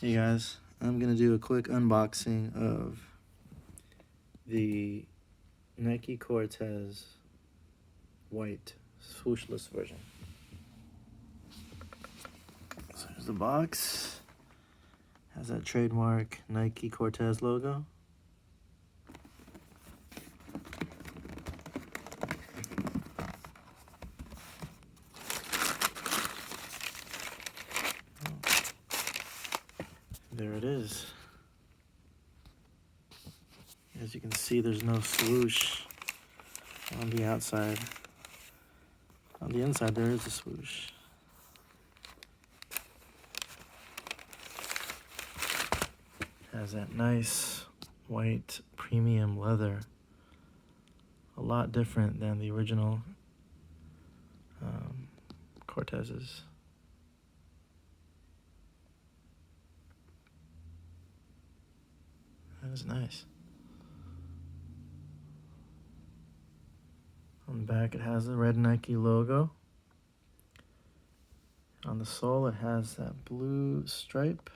Hey guys, I'm going to do a quick unboxing of the Nike Cortez white swooshless version. So here's the box. Has that trademark Nike Cortez logo. There it is. As you can see, there's no swoosh on the outside. On the inside, there is a swoosh. Has that nice white premium leather. A lot different than the original Cortez's. That is nice. On the back, it has the red Nike logo. On the sole, it has that blue stripe.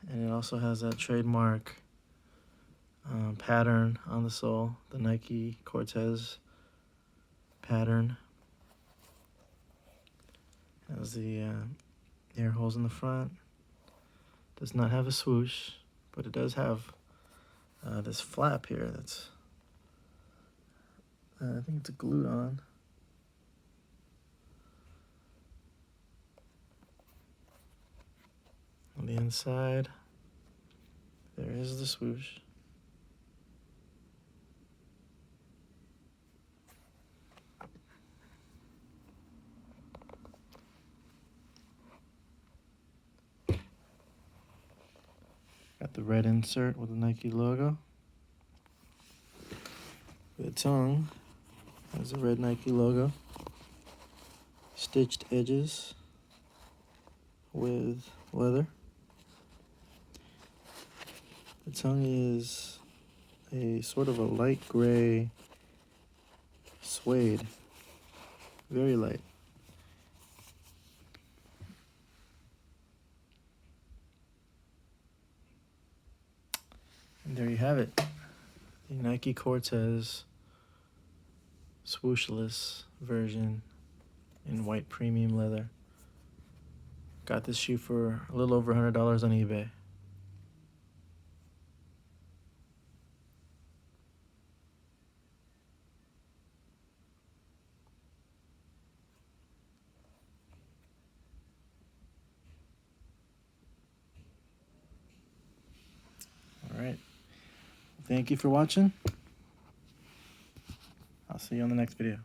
And it also has that trademark pattern on the sole, the Nike Cortez pattern. Has the air holes in the front. Does not have a swoosh, but it does have this flap here that's, I think it's glued on. On the inside, there is the swoosh. Got the red insert with the Nike logo. The tongue has the red Nike logo. Stitched edges with leather. The tongue is a sort of a light gray suede. Very light. And there you have it. The Nike Cortez swooshless version in white premium leather. Got this shoe for a little over $100 on eBay. All right. Thank you for watching. I'll see you on the next video.